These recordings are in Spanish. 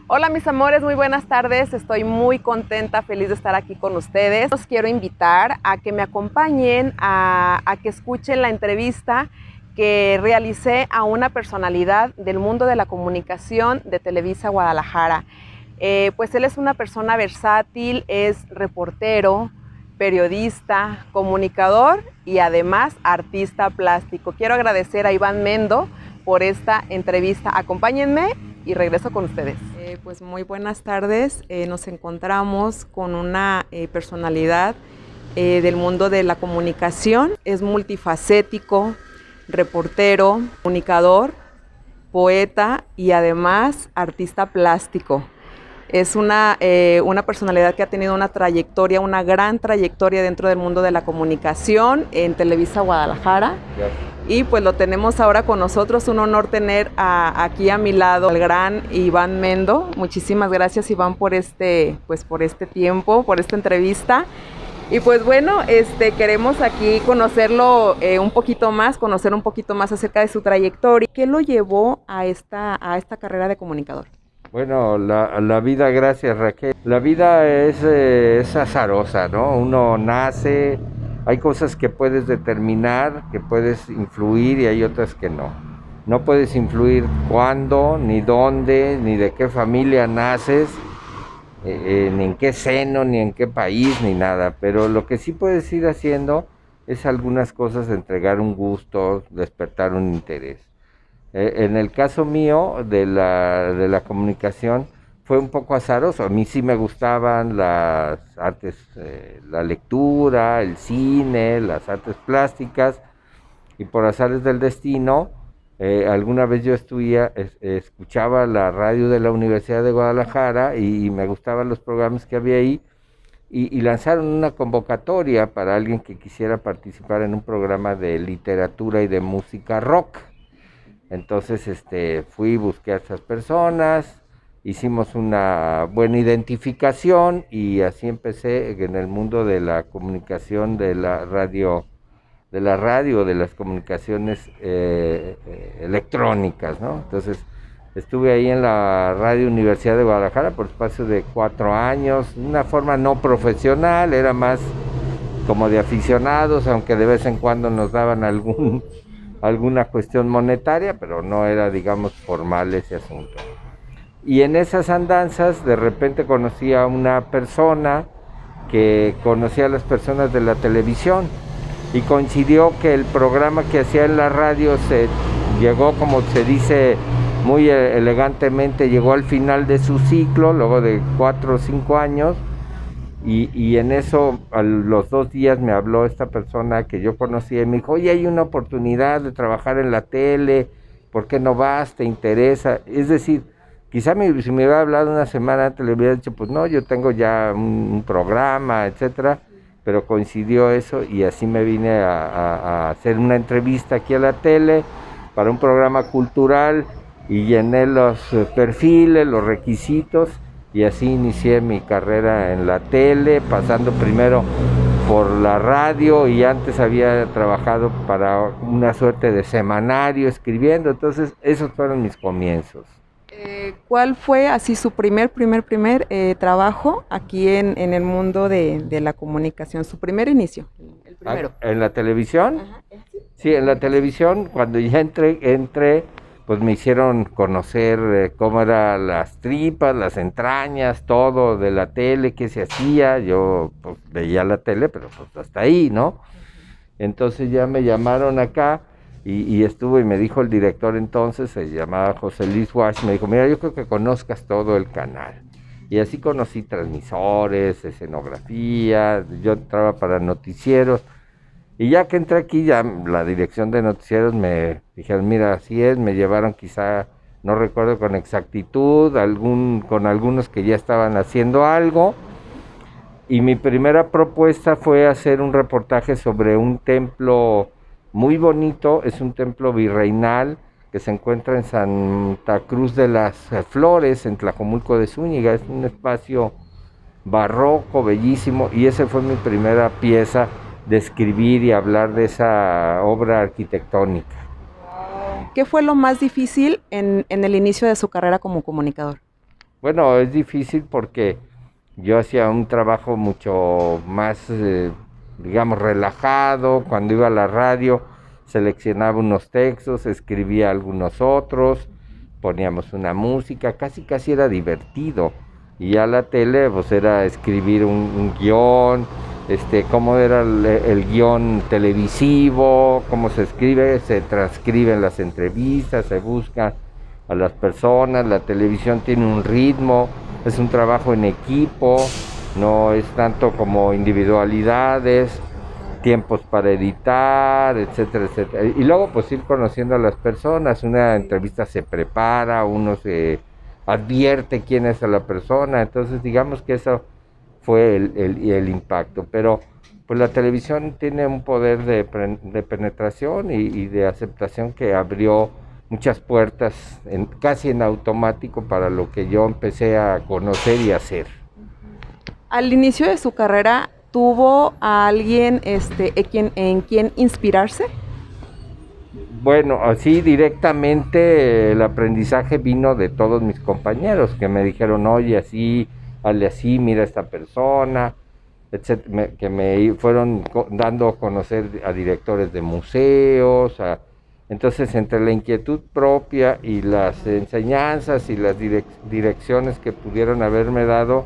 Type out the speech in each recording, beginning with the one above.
Hola mis amores, muy buenas tardes. Estoy muy contenta, feliz de estar aquí con ustedes. Los quiero invitar a que me acompañen, a que escuchen la entrevista que realicé a una personalidad del mundo de la comunicación de Televisa Guadalajara. Pues él es una persona versátil, es reportero, periodista, comunicador y además artista plástico. Quiero agradecer a Iván Mendo por esta entrevista. Acompáñenme y regreso con ustedes. Pues muy buenas tardes. Nos encontramos con una personalidad del mundo de la comunicación. Es multifacético, reportero, comunicador, poeta y además artista plástico. Es una personalidad que ha tenido una trayectoria, una gran trayectoria dentro del mundo de la comunicación en Televisa Guadalajara. Y pues lo tenemos ahora con nosotros, un honor tener aquí a mi lado al gran Iván Mendo. Muchísimas gracias, Iván, por este tiempo, por esta entrevista. Y pues bueno, queremos aquí conocerlo un poquito más, conocer un poquito más acerca de su trayectoria. ¿Qué lo llevó a esta carrera de comunicador? Bueno, la vida, gracias Raquel. La vida es azarosa, ¿no? Uno nace, hay cosas que puedes determinar, que puedes influir y hay otras que no. No puedes influir cuándo, ni dónde, ni de qué familia naces, ni en qué seno, ni en qué país, ni nada. Pero lo que sí puedes ir haciendo es algunas cosas, entregar un gusto, despertar un interés. En el caso mío de la comunicación fue un poco azaroso. A mí sí me gustaban las artes, la lectura, el cine, las artes plásticas, y por azares del destino, alguna vez yo escuchaba la radio de la Universidad de Guadalajara y me gustaban los programas que había ahí, y lanzaron una convocatoria para alguien que quisiera participar en un programa de literatura y de música rock. Entonces fui, busqué a esas personas, hicimos una buena identificación y así empecé en el mundo de la comunicación, de la radio, de las comunicaciones electrónicas, ¿no? Entonces estuve ahí en la Radio Universidad de Guadalajara por espacio de 4 años, de una forma no profesional, era más como de aficionados, aunque de vez en cuando nos daban alguna cuestión monetaria, pero no era, digamos, formal ese asunto. Y en esas andanzas de repente conocí a una persona que conocía a las personas de la televisión y coincidió que el programa que hacía en la radio se llegó, como se dice muy elegantemente, llegó al final de su ciclo, luego de 4 o 5 años. Y en eso, a los 2 días me habló esta persona que yo conocía y me dijo: oye, hay una oportunidad de trabajar en la tele, ¿por qué no vas? ¿Te interesa? Es decir, quizá si me hubiera hablado una semana antes le hubiera dicho, pues no, yo tengo ya un programa, etcétera, pero coincidió eso y así me vine a hacer una entrevista aquí a la tele para un programa cultural y llené los perfiles, los requisitos. Y así inicié mi carrera en la tele, pasando primero por la radio y antes había trabajado para una suerte de semanario escribiendo, entonces esos fueron mis comienzos. ¿Cuál fue así su primer trabajo aquí en el mundo de la comunicación, su primer inicio, el primero? ¿En la televisión? Ajá. Sí, en la televisión, cuando ya entré, pues me hicieron conocer cómo eran las tripas, las entrañas, todo de la tele, qué se hacía. Yo pues veía la tele, pero pues hasta ahí, ¿no? Entonces ya me llamaron acá y estuvo y me dijo el director entonces, se llamaba José Luis Wash, me dijo: mira, yo creo que conozcas todo el canal. Y así conocí transmisores, escenografía, yo entraba para noticieros. Y ya que entré aquí, ya la dirección de noticieros me dijeron: mira, así es, me llevaron quizá, no recuerdo con exactitud, con algunos que ya estaban haciendo algo. Y mi primera propuesta fue hacer un reportaje sobre un templo muy bonito, es un templo virreinal que se encuentra en Santa Cruz de las Flores, en Tlajomulco de Zúñiga. Es un espacio barroco, bellísimo, y esa fue mi primera pieza de escribir y hablar de esa obra arquitectónica. ¿Qué fue lo más difícil en el inicio de su carrera como comunicador? Bueno, es difícil porque yo hacía un trabajo mucho más, digamos, relajado. Cuando iba a la radio, seleccionaba unos textos, escribía algunos otros, poníamos una música, casi casi era divertido. Y ya la tele, pues era escribir un guión, cómo era el guión televisivo, cómo se escribe, se transcriben las entrevistas, se busca a las personas. La televisión tiene un ritmo, es un trabajo en equipo, no es tanto como individualidades, tiempos para editar, etcétera, etcétera. Y luego pues ir conociendo a las personas, una entrevista se prepara, uno se advierte quién es la persona, entonces digamos que eso fue el impacto, pero pues la televisión tiene un poder de penetración y de aceptación que abrió muchas puertas casi en automático para lo que yo empecé a conocer y hacer. Al inicio de su carrera, ¿tuvo a alguien en quien inspirarse? Bueno, así directamente el aprendizaje vino de todos mis compañeros que me dijeron, oye, así, hazle así, mira a esta persona, etcétera, que me fueron dando a conocer a directores de museos. Entonces, entre la inquietud propia y las enseñanzas y las direcciones que pudieron haberme dado,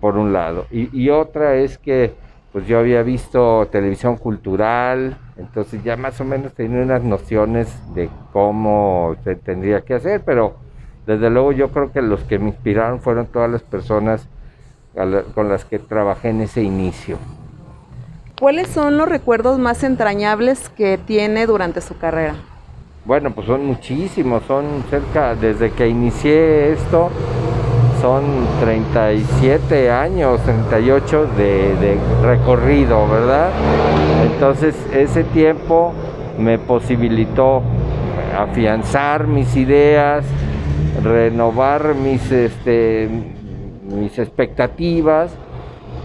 por un lado. Y otra es que pues yo había visto televisión cultural, entonces ya más o menos tenía unas nociones de cómo se tendría que hacer, pero desde luego yo creo que los que me inspiraron fueron todas las personas con las que trabajé en ese inicio. ¿Cuáles son los recuerdos más entrañables que tiene durante su carrera? Bueno, pues son muchísimos, son cerca, desde que inicié esto, son 37 años, 38 de recorrido, ¿verdad? Entonces ese tiempo me posibilitó afianzar mis ideas, renovar mis expectativas,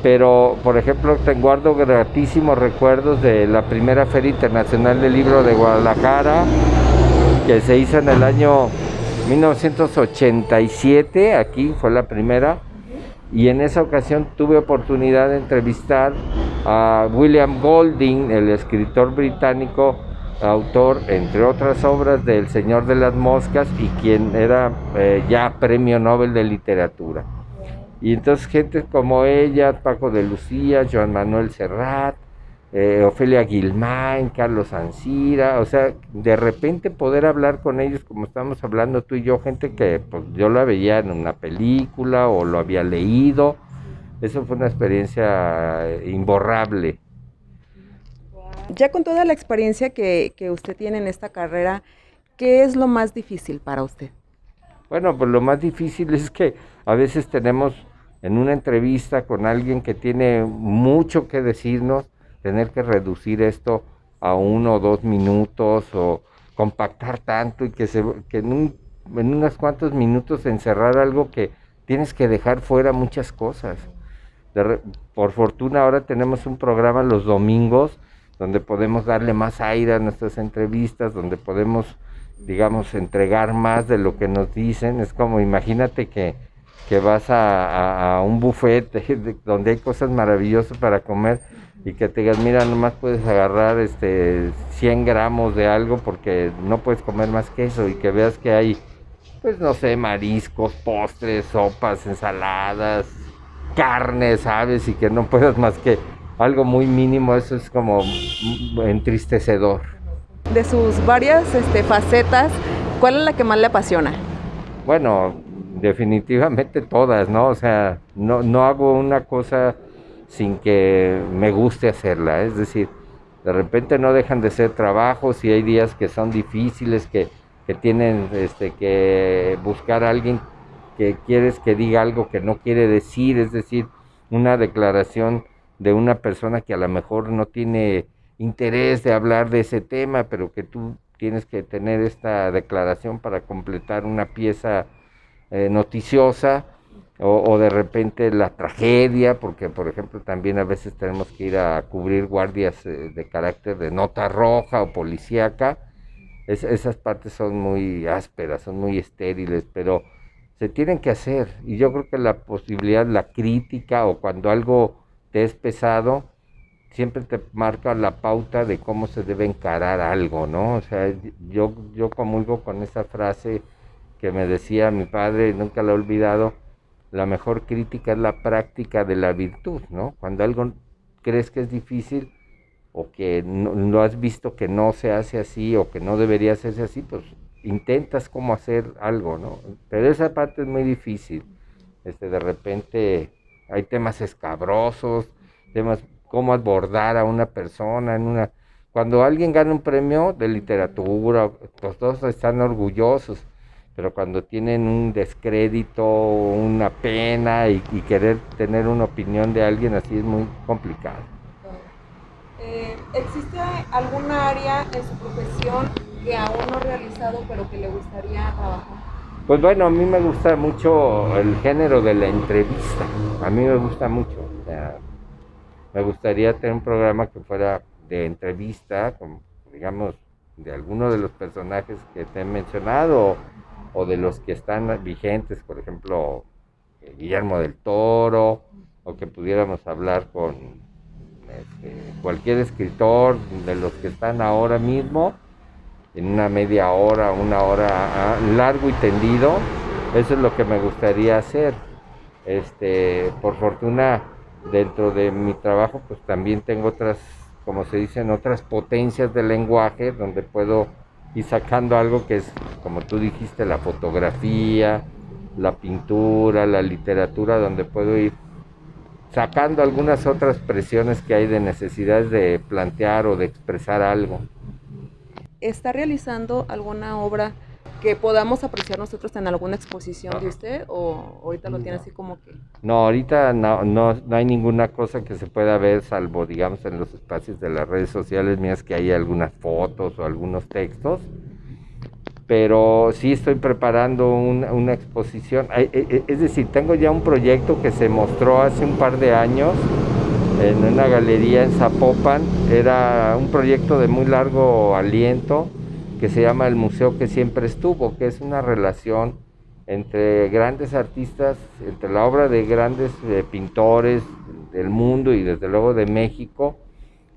pero por ejemplo guardo gratísimos recuerdos de la primera Feria Internacional del Libro de Guadalajara, que se hizo en el año 1987, aquí fue la primera, y en esa ocasión tuve oportunidad de entrevistar a William Golding, el escritor británico, autor, entre otras obras, de El Señor de las Moscas, y quien era ya premio Nobel de Literatura. Y entonces gente como ella, Paco de Lucía, Joan Manuel Serrat, Ofelia Guilmán, Carlos Ancira, o sea, de repente poder hablar con ellos como estamos hablando tú y yo, gente que pues yo la veía en una película o lo había leído. Eso fue una experiencia imborrable. Ya con toda la experiencia que usted tiene en esta carrera, ¿qué es lo más difícil para usted? Bueno, pues lo más difícil es que a veces tenemos en una entrevista con alguien que tiene mucho que decirnos, tener que reducir esto a 1 o 2 minutos o compactar tanto y que en unos cuantos minutos encerrar algo que tienes que dejar fuera muchas cosas. Por fortuna ahora tenemos un programa los domingos donde podemos darle más aire a nuestras entrevistas, donde podemos, digamos, entregar más de lo que nos dicen. Es como, imagínate que vas a un buffet donde hay cosas maravillosas para comer y que te digas, mira, nomás puedes agarrar 100 gramos de algo porque no puedes comer más que eso, y que veas que hay, pues no sé, mariscos, postres, sopas, ensaladas, carnes, aves, y que no puedas más que algo muy mínimo. Eso es como entristecedor. De sus varias facetas, ¿cuál es la que más le apasiona? Bueno, definitivamente todas, ¿no? O sea, no hago una cosa sin que me guste hacerla. Es decir, de repente no dejan de ser trabajos y hay días que son difíciles, que tienen que buscar a alguien que quieres que diga algo que no quiere decir, es decir, una declaración de una persona que a lo mejor no tiene interés de hablar de ese tema, pero que tú tienes que tener esta declaración para completar una pieza noticiosa, o de repente la tragedia, porque por ejemplo también a veces tenemos que ir a cubrir guardias de carácter de nota roja o policíaca. Esas partes son muy ásperas, son muy estériles, pero se tienen que hacer. Y yo creo que la posibilidad, la crítica o cuando algo te es pesado, siempre te marca la pauta de cómo se debe encarar algo, ¿no? O sea, yo comulgo con esa frase que me decía mi padre, y nunca la he olvidado: la mejor crítica es la práctica de la virtud, ¿no? Cuando algo crees que es difícil o que no, lo has visto que no se hace así o que no debería hacerse así, pues intentas cómo hacer algo, ¿no? Pero esa parte es muy difícil. De repente hay temas escabrosos, temas cómo abordar a una persona en una... Cuando alguien gana un premio de literatura, pues todos están orgullosos, pero cuando tienen un descrédito, una pena y querer tener una opinión de alguien así es muy complicado. ¿Existe alguna área en su profesión que aún no ha realizado pero que le gustaría trabajar? Pues bueno, a mí me gusta mucho el género de la entrevista, a mí me gusta mucho. O sea, me gustaría tener un programa que fuera de entrevista, con, digamos, de alguno de los personajes que te he mencionado o de los que están vigentes, por ejemplo, Guillermo del Toro, o que pudiéramos hablar con cualquier escritor de los que están ahora mismo, en una media hora, una hora, largo y tendido. Eso es lo que me gustaría hacer. Por fortuna, dentro de mi trabajo, pues también tengo otras, como se dicen, otras potencias del lenguaje, donde puedo ir sacando algo que es, como tú dijiste, la fotografía, la pintura, la literatura, donde puedo ir sacando algunas otras presiones que hay de necesidades de plantear o de expresar algo. ¿Está realizando alguna obra que podamos apreciar nosotros en alguna exposición de usted, o ahorita lo tiene así como que...? No, ahorita no hay ninguna cosa que se pueda ver, salvo, digamos, en los espacios de las redes sociales mías, que hay algunas fotos o algunos textos, pero sí estoy preparando una exposición. Es decir, tengo ya un proyecto que se mostró hace un par de años en una galería en Zapopan. Era un proyecto de muy largo aliento que se llama El Museo que Siempre Estuvo, que es una relación entre grandes artistas, entre la obra de grandes pintores del mundo y desde luego de México,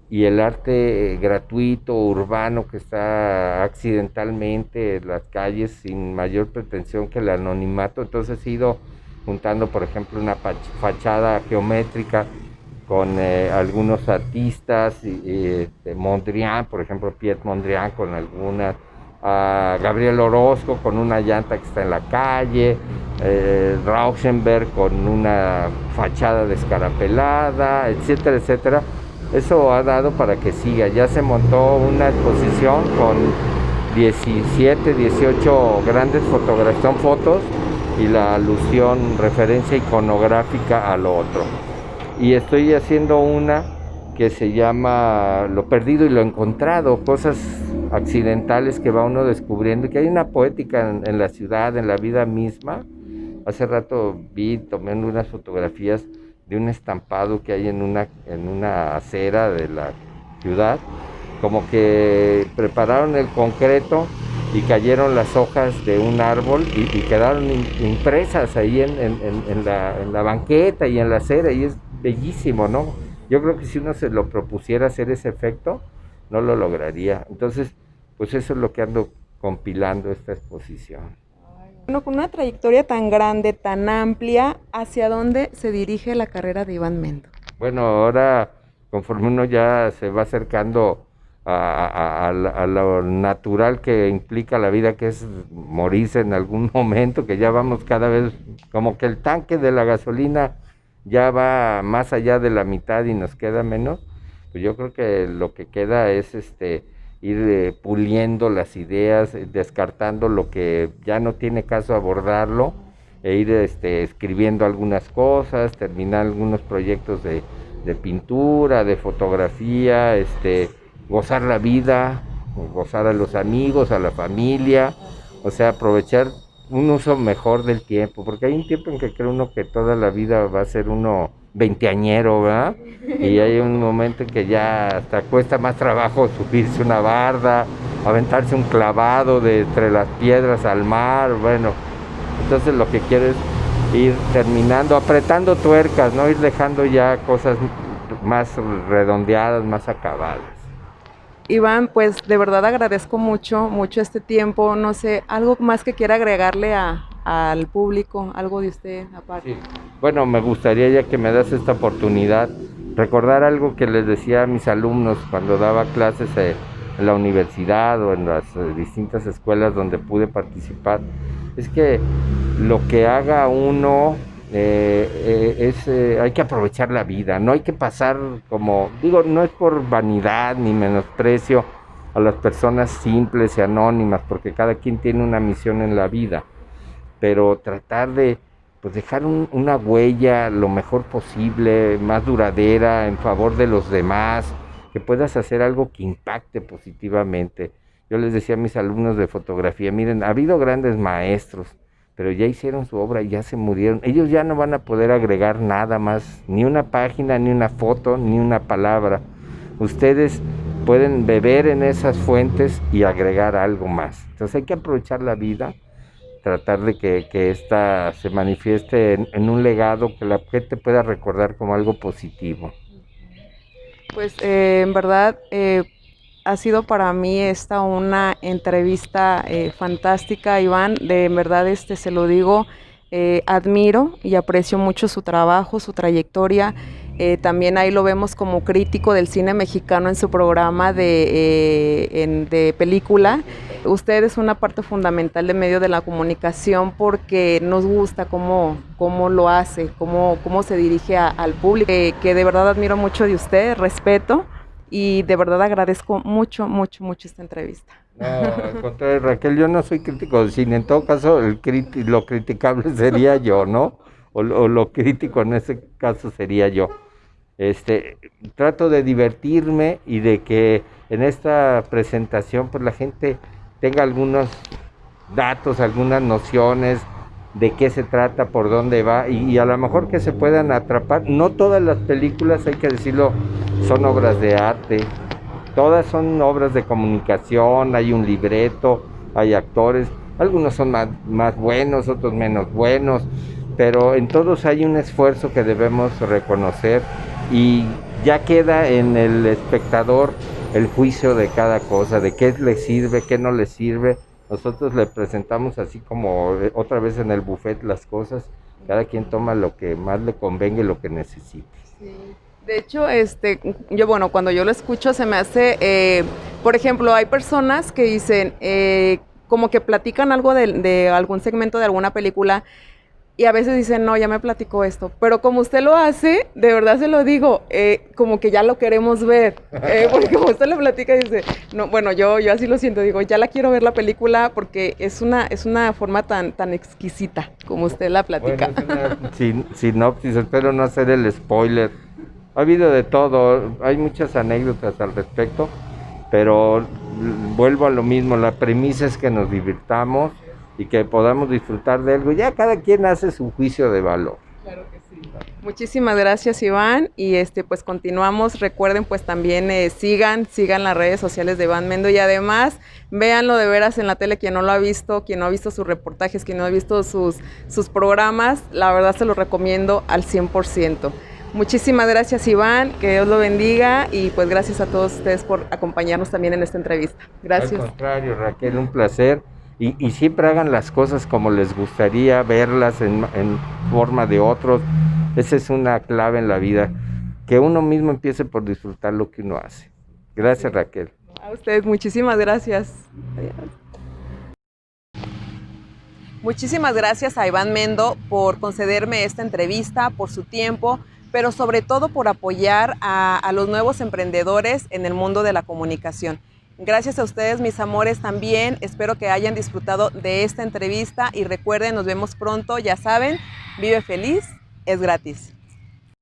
y el arte gratuito, urbano, que está accidentalmente en las calles sin mayor pretensión que el anonimato. Entonces he ido juntando, por ejemplo, una fachada geométrica con algunos artistas, Mondrian, por ejemplo, Piet Mondrian con algunas, Gabriel Orozco con una llanta que está en la calle, Rauschenberg con una fachada descarapelada, etcétera, etcétera. Eso ha dado para que siga. Ya se montó una exposición con 17, 18 grandes fotografías, son fotos, y la alusión, referencia iconográfica a lo otro. Y estoy haciendo una que se llama Lo Perdido y lo Encontrado, cosas accidentales que va uno descubriendo, y que hay una poética en la ciudad, en la vida misma. Hace rato tomé unas fotografías de un estampado que hay en una acera de la ciudad, como que prepararon el concreto y cayeron las hojas de un árbol y quedaron impresas ahí en la banqueta y en la acera, y es bellísimo, ¿no? Yo creo que si uno se lo propusiera hacer ese efecto, no lo lograría. Entonces, pues eso es lo que ando compilando esta exposición. Bueno, con una trayectoria tan grande, tan amplia, ¿hacia dónde se dirige la carrera de Iván Mendo? Bueno, ahora, conforme uno ya se va acercando a lo natural que implica la vida, que es morirse en algún momento, que ya vamos cada vez, como que el tanque de la gasolina ya va más allá de la mitad y nos queda menos, pues yo creo que lo que queda es ir puliendo las ideas, descartando lo que ya no tiene caso abordarlo, e ir escribiendo algunas cosas, terminar algunos proyectos de pintura, de fotografía, gozar la vida, gozar a los amigos, a la familia, o sea, aprovechar un uso mejor del tiempo, porque hay un tiempo en que cree uno que toda la vida va a ser uno veinteañero, ¿verdad? Y hay un momento en que ya hasta cuesta más trabajo subirse una barda, aventarse un clavado de entre las piedras al mar. Bueno, Entonces lo que quiero es ir terminando, apretando tuercas, ¿no? Ir dejando ya cosas más redondeadas, más acabadas. Iván, pues de verdad agradezco mucho, mucho este tiempo. No sé, algo más que quiera agregarle al público, algo de usted aparte. Sí. Bueno, me gustaría, ya que me das esta oportunidad, recordar algo que les decía a mis alumnos cuando daba clases en la universidad o en las distintas escuelas donde pude participar. Es que lo que haga uno hay que aprovechar la vida, no hay que pasar como, digo, no es por vanidad ni menosprecio a las personas simples y anónimas, porque cada quien tiene una misión en la vida, pero tratar de pues dejar una huella lo mejor posible, más duradera, en favor de los demás, que puedas hacer algo que impacte positivamente. Yo les decía a mis alumnos de fotografía, miren, ha habido grandes maestros, pero ya hicieron su obra y ya se murieron. Ellos ya no van a poder agregar nada más, ni una página, ni una foto, ni una palabra. Ustedes pueden beber en esas fuentes y agregar algo más. Entonces hay que aprovechar la vida, tratar de que esta se manifieste en un legado que la gente pueda recordar como algo positivo. Pues en verdad ha sido para mí esta una entrevista fantástica, Iván. En verdad se lo digo, admiro y aprecio mucho su trabajo, su trayectoria. También ahí lo vemos como crítico del cine mexicano en su programa de película. Usted es una parte fundamental de medio de la comunicación porque nos gusta cómo lo hace, cómo se dirige al público, que de verdad admiro mucho de usted, respeto. Y de verdad agradezco mucho, mucho, mucho esta entrevista. No, al contrario, Raquel, yo no soy crítico de cine. En todo caso, lo criticable sería yo, ¿no? O lo crítico en ese caso sería yo. Trato de divertirme y de que en esta presentación pues la gente tenga algunos datos, algunas nociones de qué se trata, por dónde va y a lo mejor que se puedan atrapar. No todas las películas, hay que decirlo, son obras de arte, todas son obras de comunicación, hay un libreto, hay actores, algunos son más buenos, otros menos buenos, pero en todos hay un esfuerzo que debemos reconocer y ya queda en el espectador el juicio de cada cosa, de qué le sirve, qué no le sirve. Nosotros le presentamos así como otra vez en el buffet las cosas, cada quien toma lo que más le convenga y lo que necesite. Sí. De hecho, yo bueno, cuando yo lo escucho se me hace, por ejemplo, hay personas que dicen, como que platican algo de algún segmento de alguna película y a veces dicen, no, ya me platicó esto, pero como usted lo hace, de verdad se lo digo, como que ya lo queremos ver, porque como usted le platica y dice, no, bueno, yo así lo siento, digo, ya la quiero ver la película porque es una forma tan exquisita como usted la platica. Bueno, es una sinopsis, espero no hacer el spoiler. Ha habido de todo, hay muchas anécdotas al respecto, pero vuelvo a lo mismo, la premisa es que nos divirtamos y que podamos disfrutar de algo. Ya cada quien hace su juicio de valor. Claro que sí. Muchísimas gracias, Iván, y pues continuamos. Recuerden pues también sigan las redes sociales de Iván Mendo y además véanlo de veras en la tele, quien no lo ha visto, quien no ha visto sus reportajes, quien no ha visto sus programas, la verdad se los recomiendo al 100%. Muchísimas gracias, Iván, que Dios lo bendiga y pues gracias a todos ustedes por acompañarnos también en esta entrevista. Gracias. Al contrario, Raquel, un placer. Y siempre hagan las cosas como les gustaría verlas en forma de otros. Esa es una clave en la vida, que uno mismo empiece por disfrutar lo que uno hace. Gracias, Raquel. A ustedes, muchísimas gracias. Adiós. Muchísimas gracias a Iván Mendo por concederme esta entrevista, por su tiempo, pero sobre todo por apoyar a los nuevos emprendedores en el mundo de la comunicación. Gracias a ustedes, mis amores, también. Espero que hayan disfrutado de esta entrevista y recuerden, nos vemos pronto. Ya saben, vive feliz, es gratis.